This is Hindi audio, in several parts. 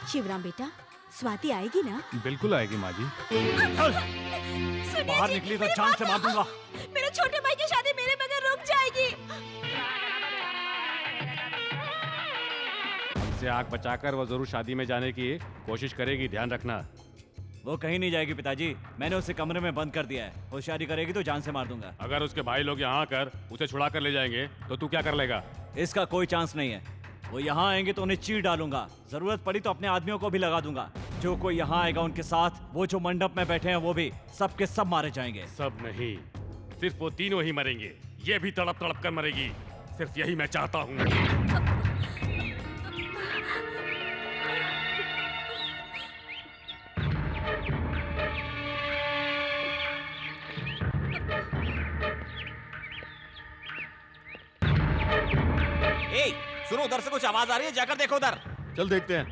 शिवराम बेटा, स्वाति आएगी ना? बिल्कुल आएगी माँ जी। बाहर निकली तो जान से मार दूंगा। मेरे छोटे भाई की शादी मेरे बगैर रुक जाएगी। हमसे आंख बचाकर वो जरूर शादी में जाने की कोशिश करेगी, ध्यान रखना। वो कहीं नहीं जाएगी पिताजी, मैंने उसे कमरे में बंद कर दिया है। वो शादी करेगी तो जान से मार दूंगा। अगर उसके भाई लोग यहाँ आकर उसे छुड़ा कर ले जाएंगे तो तू क्या कर लेगा? इसका कोई चांस नहीं है। वो यहाँ आएंगे तो उन्हें चीर डालूंगा, जरूरत पड़ी तो अपने आदमियों को भी लगा दूंगा। जो कोई यहाँ आएगा उनके साथ, वो जो मंडप में बैठे हैं वो भी सब के सब मारे जाएंगे। सब नहीं, सिर्फ वो तीनों ही मरेंगे। ये भी तड़प तड़प कर मरेगी, सिर्फ यही मैं चाहता हूँ। ए, सुनो, उधर से कुछ आवाज आ रही है, जाकर देखो उधर। चल देखते हैं।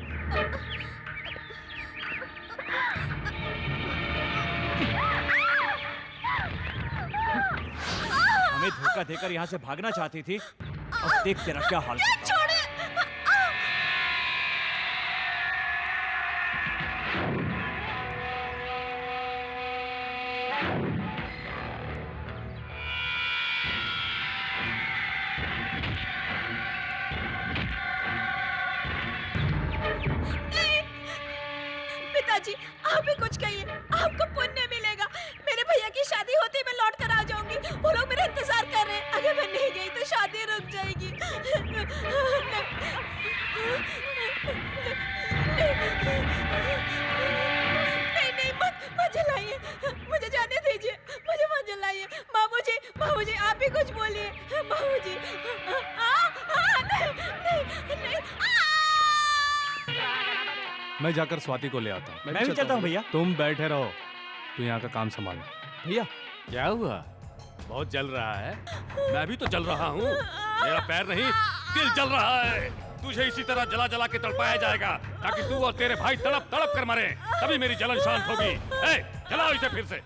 हमें धोखा देकर यहाँ से भागना चाहती थी, अब देख तेरा क्या हाल करता हूं। पिताजी, आप ही कुछ कहिए, आपको पुण्य मिलेगा। मेरे भैया की शादी होती मैं लौट कर आ जाऊंगी। वो लोग मेरा इंतजार कर रहे हैं। अगर मैं नहीं गई तो शादी रुक जाएगी। नहीं नहीं, मत जलाइए, मुझे जाने दीजिए, मुझे मत जलाइए। बाबूजी, बाबूजी, आप ही कुछ बोलिए। बाबूजी, नहीं नहीं। मैं जाकर स्वाति को ले आता हूँ। मैं भी चलता हूँ भैया। तुम बैठे रहो, तू यहाँ का काम संभाल। भैया क्या हुआ? बहुत जल रहा है? मैं भी तो जल रहा हूँ। मेरा पैर नहीं, दिल जल रहा है। तुझे इसी तरह जला जला के तड़पाया जाएगा ताकि तू और तेरे भाई तड़प तड़प कर मरे, तभी मेरी जलन शांत होगी। ए, जलाओ इसे फिर से।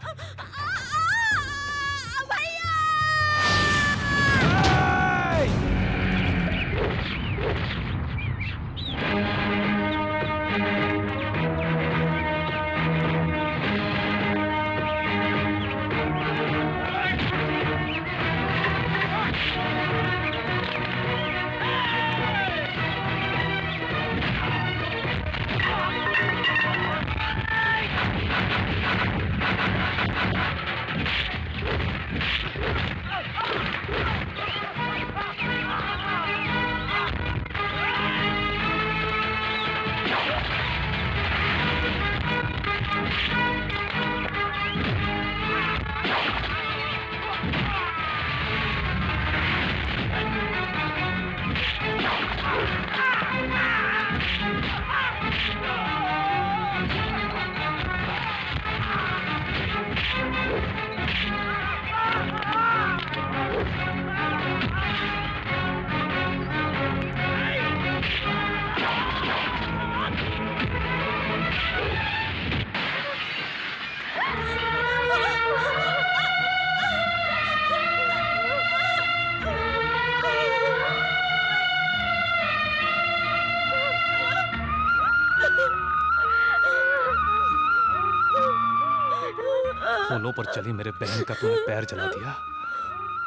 फूलों पर चली मेरे बहन का तूने पैर जला दिया।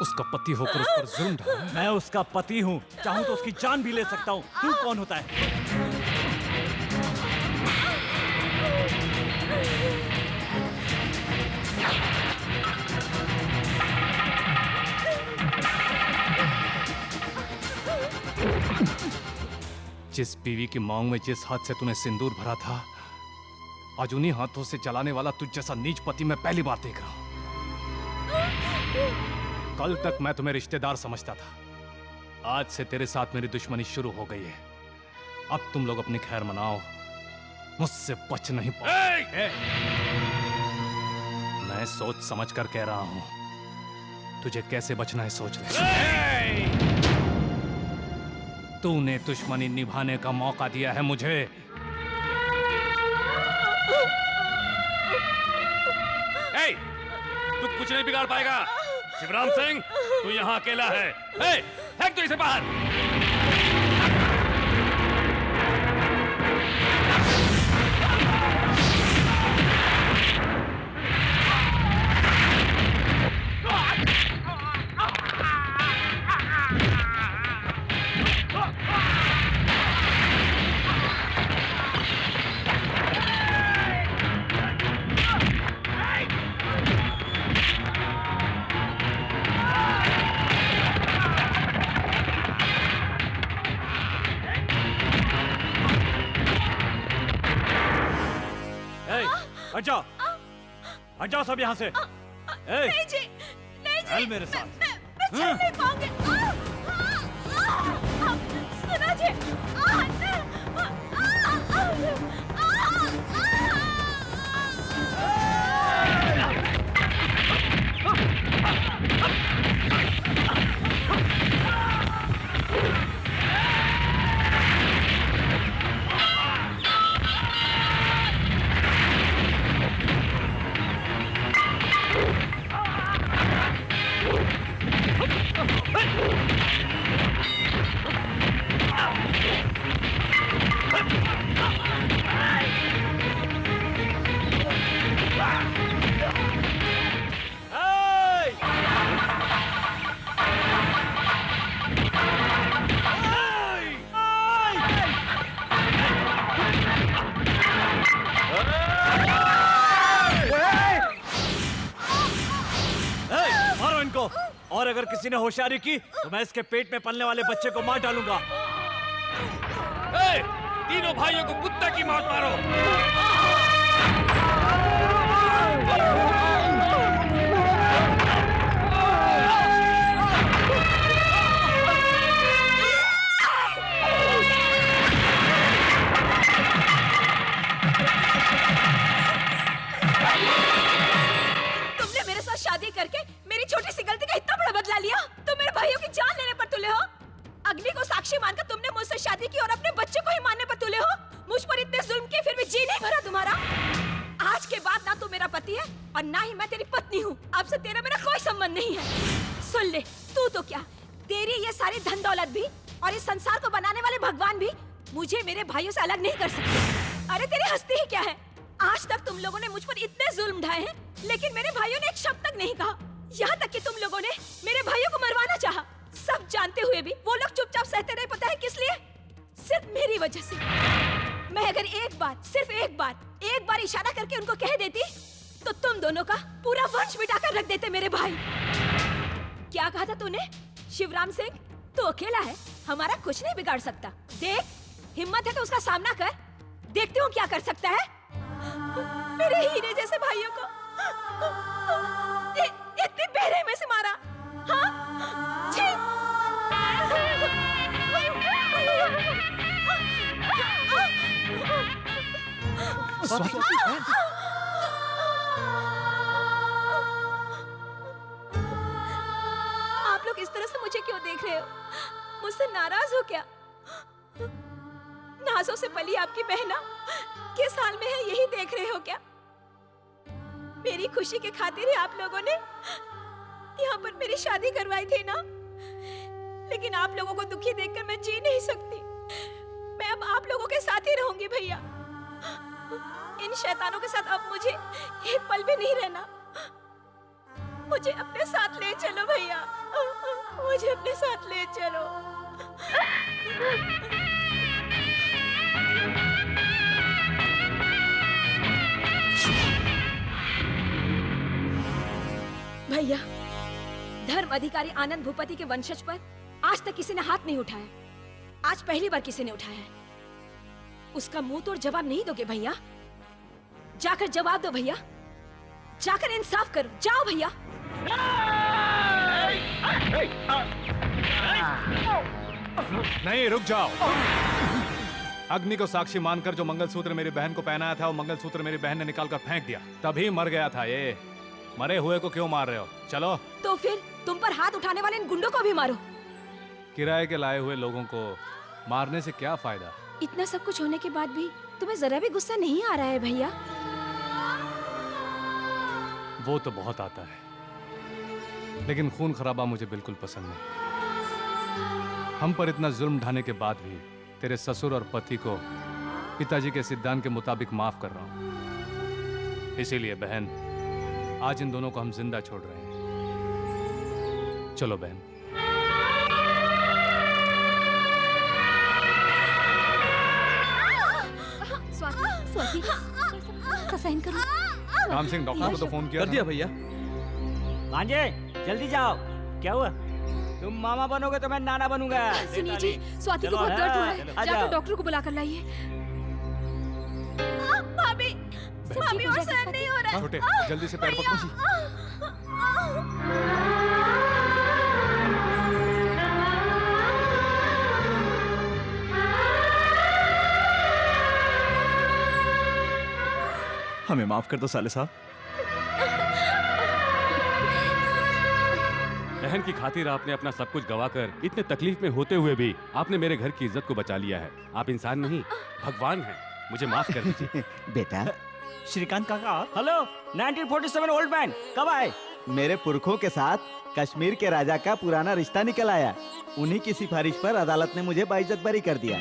उसका पति होकर उस पर जुल्म ढाया। मैं उसका पति हूँ, चाहूँ तो उसकी जान भी ले सकता हूँ। तू कौन होता है? जिस बीवी की मांग में जिस हाथ से तूने सिंदूर भरा था, आज उन्हीं हाथों से जलाने वाला तुझ जैसा नीच पति मैं पहली बार देख रहा हूं। कल तक मैं तुम्हें रिश्तेदार समझता था, आज से तेरे साथ मेरी दुश्मनी शुरू हो गई है। अब तुम लोग अपनी खैर मनाओ, मुझसे बच नहीं पाओगे। मैं सोच समझ कर कह रहा हूं, तुझे कैसे बचना है सोच ले। तूने दुश्मनी निभाने का मौका दिया है मुझे। तू कुछ नहीं बिगाड़ पाएगा। शिवराम सिंह, तू यहाँ अकेला है। फेंक दो इसे बाहर। हट जाओ, हट जाओ सब यहाँ से। नहीं जी, नहीं जी। चल मेरे साथ। मैं चल नहीं पाऊंगी। सुनो जी। मारो इनको, और अगर किसी ने होशियारी की तो मैं इसके पेट में पलने वाले बच्चे को मार डालूंगा। तीनों भाइयों को कुत्ते की मौत मारो। तुमने मेरे साथ शादी करके मेरी छोटी सी गलती का इतना बड़ा बदला लिया। तुम मेरे भाइयों की जान लेने पर तुले हो। अग्नि को साक्षी मानकर तुमने मुझसे शादी की और अपने बच्चे को ही मारने पर तुले हो। मुझ पर इतने जुल्म किए फिर भी जी नहीं भरा तुम्हारा। आज के बाद ना तू मेरा पति है और ना ही मैं तेरी पत्नी हूँ। अब से तेरा मेरा कोई संबंध नहीं है। सुन ले, तू तो क्या, तेरी ये सारी धन दौलत भी और इस संसार को बनाने वाले भगवान भी मुझे मेरे भाइयों से अलग नहीं कर सकते। अरे तेरी हस्ती ही क्या है? आज तक तुम लोगों ने मुझ पर इतने जुल्म ढाए हैं, लेकिन मेरे भाइयों ने एक शब्द तक नहीं कहा। यहाँ तक कि तुम लोगों ने मेरे भाइयों को मरवाना चाहा। सब जानते हुए भी वो लोग चुपचाप सहते रहे। पता है किस लिए? सिर्फ मेरी वजह से। मैं अगर एक बार, सिर्फ एक बार इशारा करके उनको कह देती तो तुम दोनों का पूरा वंश मिटाकर रख देते मेरे भाई। क्या कहा था तूने? शिवराम सिंह, तू अकेला है, हमारा कुछ नहीं बिगाड़ सकता। देख, हिम्मत है तो उसका सामना कर, देखते हो क्या कर सकता है। मेरे हीरे जैसे भाइयों को इतनी बेरहमी से मारा। हाँ? छी! आप लोग इस तरह से मुझे क्यों देख रहे हो? मुझसे नाराज हो क्या? नाजों से पली आपकी बहना किस हाल में है यही देख रहे हो क्या? मेरी खुशी के खातिर ही आप लोगों ने यहाँ पर मेरी शादी करवाई थी ना? लेकिन आप लोगों को दुखी देखकर मैं जी नहीं सकती। मैं अब आप लोगों के साथ ही रहूंगी भैया। इन शैतानों के साथ अब मुझे एक पल भी नहीं रहना। मुझे अपने साथ ले चलो भैया, मुझे अपने साथ ले चलो। भैया, धर्म अधिकारी आनंद भूपति के वंशज पर आज तक किसी ने हाथ नहीं उठाया। आज पहली बार किसी ने उठाया है। उसका मुंह तोड़ जवाब नहीं दोगे भैया? जाकर जवाब दो भैया, जाकर इंसाफ करो। जाओ भैया। नहीं, रुक जाओ। अग्नि को साक्षी मानकर जो मंगलसूत्र मेरी बहन को पहनाया था वो मंगलसूत्र मेरी बहन ने निकालकर फेंक दिया, तभी मर गया था ये। मरे हुए को क्यों मार रहे हो? चलो। तो फिर तुम पर हाथ उठाने वाले इन गुंडों को भी मारो। किराए के लाए हुए लोगों को मारने से क्या फायदा? इतना सब कुछ होने के बाद भी तुम्हें जरा भी गुस्सा नहीं आ रहा है भैया? वो तो बहुत आता है, लेकिन खून खराबा मुझे बिल्कुल पसंद नहीं। हम पर इतना जुल्म ढाने के बाद भी तेरे ससुर और पति को पिताजी के सिद्धांत के मुताबिक माफ कर रहा हूं। इसीलिए बहन, आज इन दोनों को हम जिंदा छोड़ रहे हैं। चलो बहन। स्वाति, सहन करो। राम सिंह, डॉक्टर को तो फोन किया कर दिया भैया। भांजे, जल्दी जाओ। क्या हुआ? तुम मामा बनोगे तो मैं नाना बनूंगा। सुनिए जी, स्वाति को बहुत दर्द हो रहा है। जाकर डॉक्टर को बुलाकर लाइए। भाभी, अभी और सहन नहीं हो रहा है। छोटे जल्दी से पैर पकड़ो। हमें माफ कर दो साले साहब। बहन की खातिर आपने अपना सब कुछ गवाकर इतने तकलीफ में होते हुए भी आपने मेरे घर की इज्जत को बचा लिया है। आप इंसान नहीं भगवान हैं। मुझे माफ कर दीजिए। बेटा, श्रीकांत काका आप? हेलो 1947 ओल्ड मैन, कब आए? मेरे पुरखों के साथ कश्मीर के राजा का पुराना रिश्ता निकल आया। उन्हीं की सिफारिश पर अदालत ने मुझे बाइज्जत बरी कर दिया।